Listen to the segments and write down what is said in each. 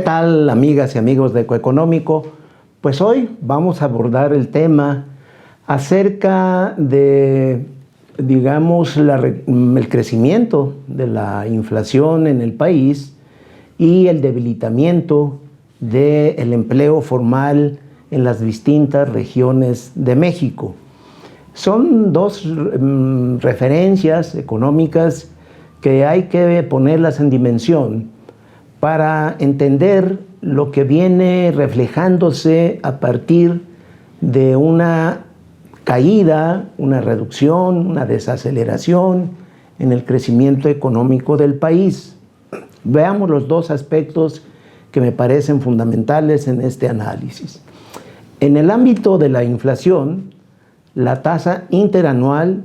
tal, amigas y amigos de Ecoeconómico? Pues hoy vamos a abordar el tema acerca de, digamos, el crecimiento de la inflación en el país y el debilitamiento del empleo formal en las distintas regiones de México. Son dos referencias económicas que hay que ponerlas en dimensión para entender lo que viene reflejándose a partir de una caída, una reducción, una desaceleración en el crecimiento económico del país. Veamos los dos aspectos que me parecen fundamentales en este análisis. En el ámbito de la inflación, la tasa interanual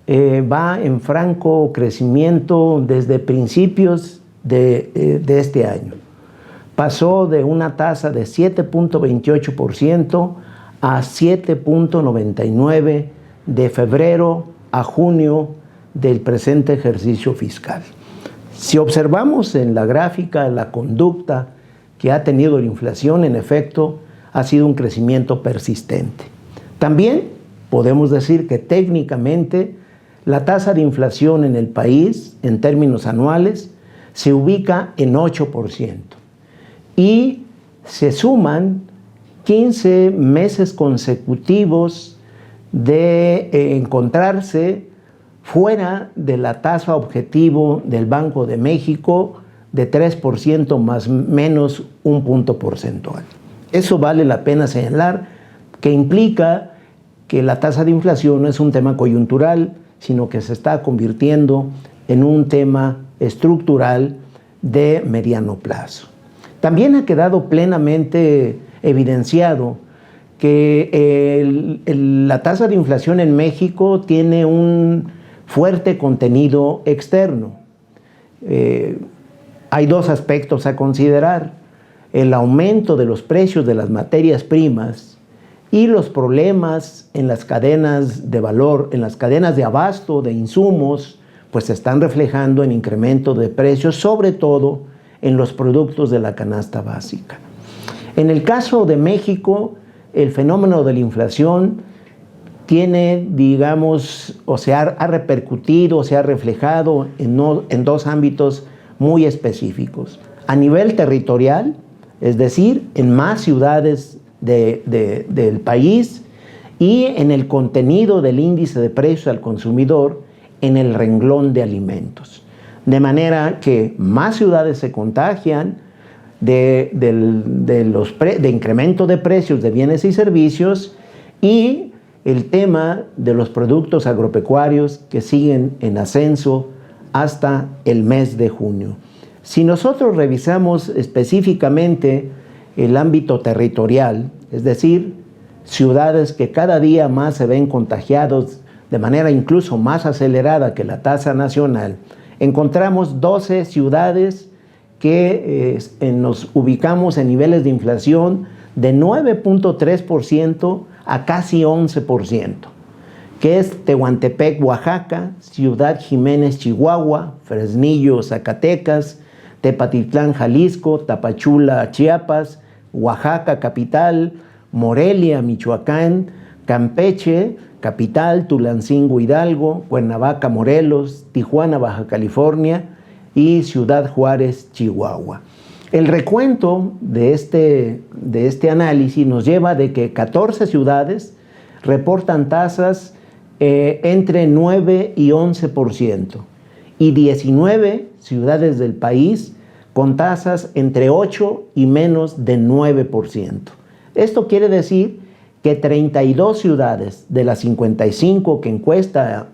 va en franco crecimiento desde principios de este año. Pasó de una tasa de 7.28% a 7.99% de febrero a junio del presente ejercicio fiscal. Si observamos en la gráfica la conducta que ha tenido la inflación, en efecto, ha sido un crecimiento persistente. También podemos decir que técnicamente la tasa de inflación en el país, en términos anuales, se ubica en 8% y se suman 15 meses consecutivos de encontrarse fuera de la tasa objetivo del Banco de México de 3% más menos un punto porcentual. Eso vale la pena señalar, que implica que la tasa de inflación no es un tema coyuntural, sino que se está convirtiendo en un tema estructural de mediano plazo. También ha quedado plenamente evidenciado que la tasa de inflación en México tiene un fuerte contenido externo. Hay dos aspectos a considerar: el aumento de los precios de las materias primas y los problemas en las cadenas de valor, en las cadenas de abasto de insumos, pues se están reflejando en incremento de precios, sobre todo en los productos de la canasta básica. En el caso de México, el fenómeno de la inflación tiene, digamos, ha repercutido, se ha reflejado en dos ámbitos muy específicos. A nivel territorial, es decir, en más ciudades del país, y en el contenido del índice de precios al consumidor en el renglón de alimentos. De manera que más ciudades se contagian de incremento de precios de bienes y servicios, y el tema de los productos agropecuarios que siguen en ascenso hasta el mes de junio. Si nosotros revisamos específicamente el ámbito territorial, es decir, ciudades que cada día más se ven contagiados de manera incluso más acelerada que la tasa nacional, encontramos 12 ciudades que nos ubicamos en niveles de inflación de 9.3% a casi 11%, que es Tehuantepec, Oaxaca; Ciudad Jiménez, Chihuahua; Fresnillo, Zacatecas; Tepatitlán, Jalisco; Tapachula, Chiapas; Oaxaca, capital; Morelia, Michoacán; Campeche, capital; Tulancingo, Hidalgo; Cuernavaca, Morelos; Tijuana, Baja California; y Ciudad Juárez, Chihuahua. El recuento de este análisis nos lleva de que 14 ciudades reportan tasas entre 9 y 11%, y 19 ciudades del país con tasas entre 8 y menos de 9%. Esto quiere decir que 32 ciudades de las 55 que encuesta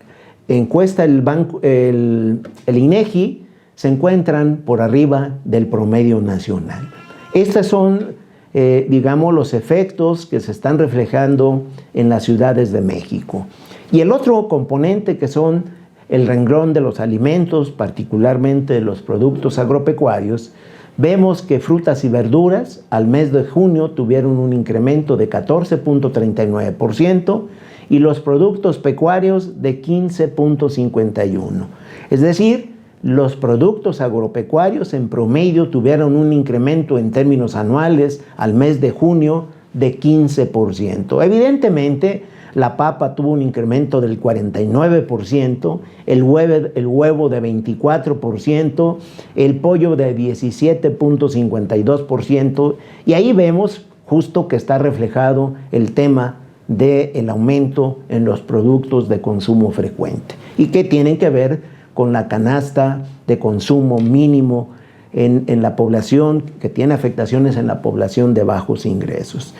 el INEGI se encuentran por arriba del promedio nacional. Estos son, digamos, los efectos que se están reflejando en las ciudades de México. Y el otro componente, que son el renglón de los alimentos, particularmente de los productos agropecuarios, vemos que frutas y verduras al mes de junio tuvieron un incremento de 14.39% y los productos pecuarios de 15.51%. Es decir, los productos agropecuarios en promedio tuvieron un incremento en términos anuales al mes de junio de 15%. Evidentemente, la papa tuvo un incremento del 49%, el huevo de 24%, el pollo de 17.52%, y ahí vemos justo que está reflejado el tema del aumento en los productos de consumo frecuente y que tienen que ver con la canasta de consumo mínimo en la población, que tiene afectaciones en la población de bajos ingresos.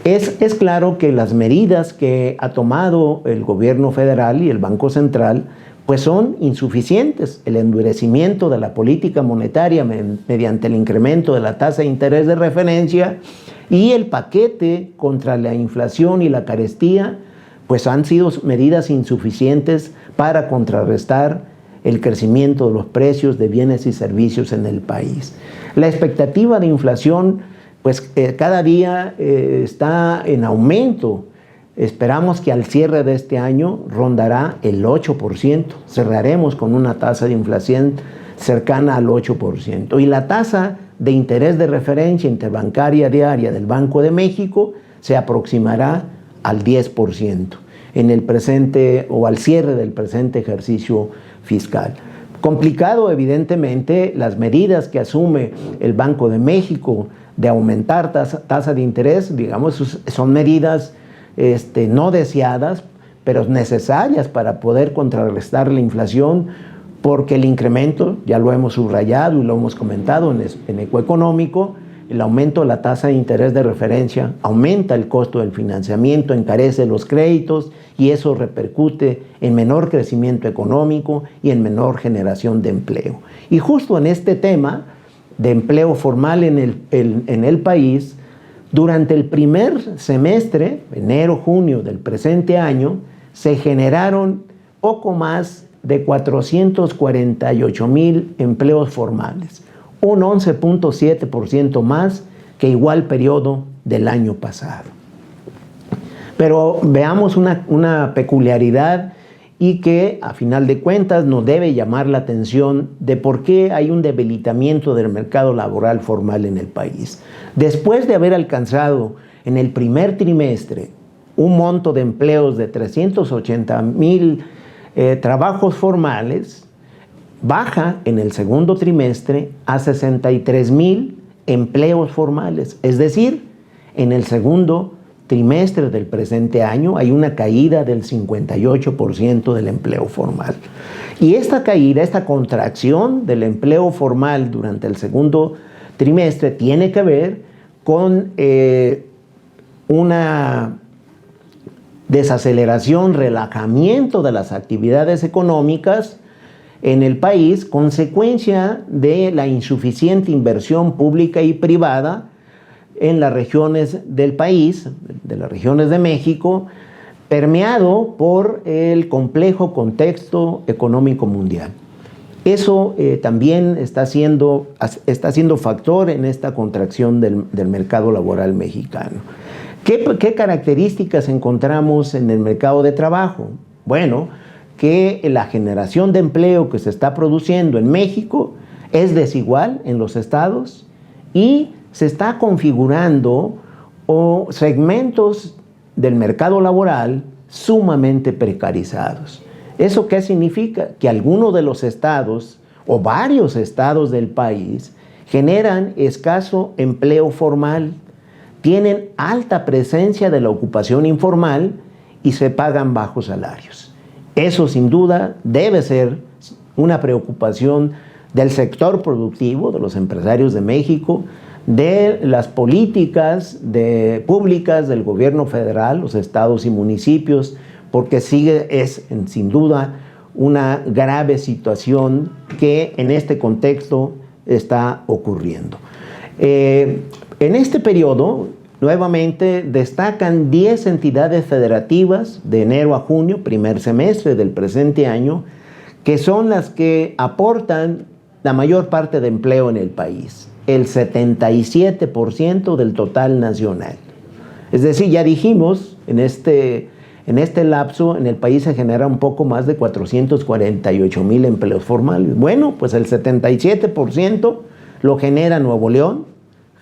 Es claro que las medidas que ha tomado el gobierno federal y el Banco Central pues son insuficientes. El endurecimiento de la política monetaria mediante el incremento de la tasa de interés de referencia y el paquete contra la inflación y la carestía pues han sido medidas insuficientes para contrarrestar el crecimiento de los precios de bienes y servicios en el país. La expectativa de inflación, pues cada día está en aumento. Esperamos que al cierre de este año rondará el 8%. Cerraremos con una tasa de inflación cercana al 8%. Y la tasa de interés de referencia interbancaria diaria del Banco de México se aproximará al 10% en el presente o al cierre del presente ejercicio fiscal. Complicado, evidentemente, las medidas que asume el Banco de México de aumentar tasa de interés, digamos, son medidas no deseadas, pero necesarias para poder contrarrestar la inflación, porque el incremento, ya lo hemos subrayado y lo hemos comentado en Ecoeconómico, el aumento de la tasa de interés de referencia aumenta el costo del financiamiento, encarece los créditos y eso repercute en menor crecimiento económico y en menor generación de empleo. Y justo en este tema de empleo formal en el país, durante el primer semestre, enero-junio del presente año, se generaron poco más de 448,000 empleos formales, un 11.7% más que igual periodo del año pasado. Pero veamos una peculiaridad y que a final de cuentas nos debe llamar la atención de por qué hay un debilitamiento del mercado laboral formal en el país. Después de haber alcanzado en el primer trimestre un monto de empleos de 380,000 trabajos formales, baja en el segundo trimestre a 63,000 empleos formales. Es decir, en el segundo trimestre del presente año hay una caída del 58% del empleo formal. Y esta caída, esta contracción del empleo formal durante el segundo trimestre tiene que ver con una desaceleración, relajamiento de las actividades económicas en el país, consecuencia de la insuficiente inversión pública y privada en las regiones del país, de las regiones de México, permeado por el complejo contexto económico mundial. Eso también está siendo factor en esta contracción del mercado laboral mexicano. ¿Qué características encontramos en el mercado de trabajo? Bueno, que la generación de empleo que se está produciendo en México es desigual en los estados y se está configurando segmentos del mercado laboral sumamente precarizados. ¿Eso qué significa? Que algunos de los estados o varios estados del país generan escaso empleo formal, tienen alta presencia de la ocupación informal y se pagan bajos salarios. Eso sin duda debe ser una preocupación del sector productivo, de los empresarios de México, de las políticas públicas del gobierno federal, los estados y municipios, porque es sin duda una grave situación que en este contexto está ocurriendo. En este periodo, nuevamente, destacan 10 entidades federativas de enero a junio, primer semestre del presente año, que son las que aportan la mayor parte de empleo en el país, el 77% del total nacional. Es decir, ya dijimos en En este lapso, en el país se genera un poco más de 448,000 empleos formales. Bueno, pues el 77% lo genera Nuevo León,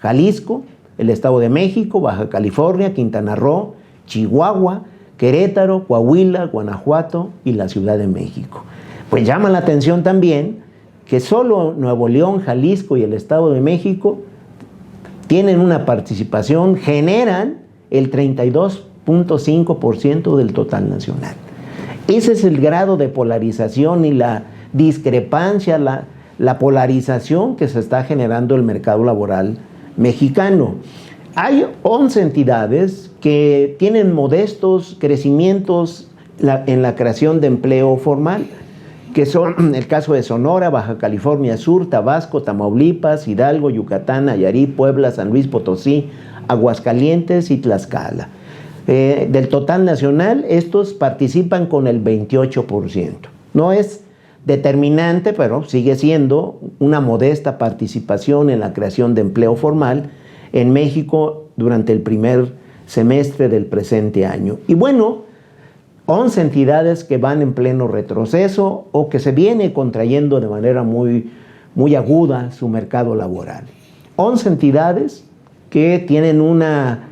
Jalisco, el Estado de México, Baja California, Quintana Roo, Chihuahua, Querétaro, Coahuila, Guanajuato y la Ciudad de México. Pues llama la atención también que solo Nuevo León, Jalisco y el Estado de México tienen una participación, generan el 32.5% del total nacional. Ese es el grado de polarización y la discrepancia, la polarización que se está generando el mercado laboral mexicano. Hay 11 entidades que tienen modestos crecimientos en la creación de empleo formal, que son el caso de Sonora, Baja California Sur, Tabasco, Tamaulipas, Hidalgo, Yucatán, Nayarit, Puebla, San Luis Potosí, Aguascalientes y Tlaxcala. Del total nacional, estos participan con el 28%. No es determinante, pero sigue siendo una modesta participación en la creación de empleo formal en México durante el primer semestre del presente año. Y bueno, 11 entidades que van en pleno retroceso o que se viene contrayendo de manera muy aguda su mercado laboral. 11 entidades que tienen una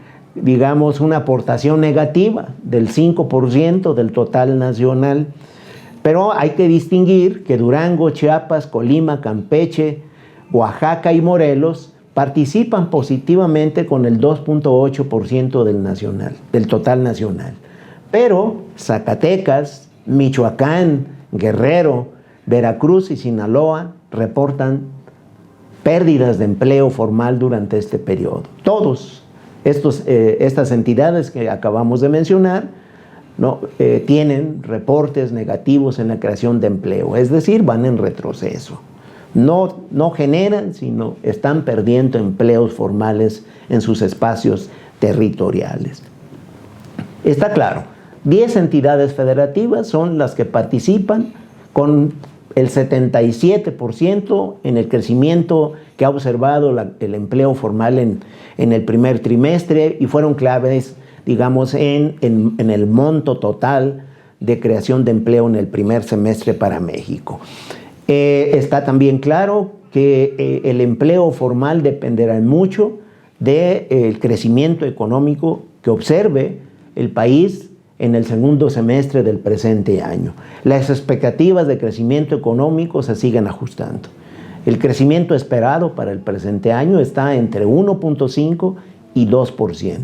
aportación negativa del 5% del total nacional. Pero hay que distinguir que Durango, Chiapas, Colima, Campeche, Oaxaca y Morelos participan positivamente con el 2.8% del total nacional. Pero Zacatecas, Michoacán, Guerrero, Veracruz y Sinaloa reportan pérdidas de empleo formal durante este periodo. Todos estas entidades que acabamos de mencionar tienen reportes negativos en la creación de empleo, es decir, van en retroceso. No generan, sino están perdiendo empleos formales en sus espacios territoriales. Está claro, 10 entidades federativas son las que participan con el 77% en el crecimiento que ha observado el empleo formal en el primer trimestre y fueron claves, digamos, en el monto total de creación de empleo en el primer semestre para México. Está también claro que el empleo formal dependerá mucho del crecimiento económico que observe el país en el segundo semestre del presente año. Las expectativas de crecimiento económico se siguen ajustando. El crecimiento esperado para el presente año está entre 1.5 y 2%.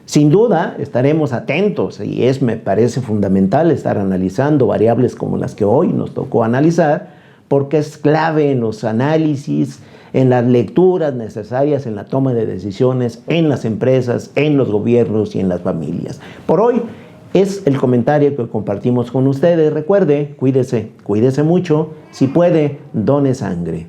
Sin duda estaremos atentos y me parece fundamental estar analizando variables como las que hoy nos tocó analizar, porque es clave en los análisis, en las lecturas necesarias en la toma de decisiones, en las empresas, en los gobiernos y en las familias. Por hoy es el comentario que compartimos con ustedes. Recuerde, cuídese mucho. Si puede, done sangre.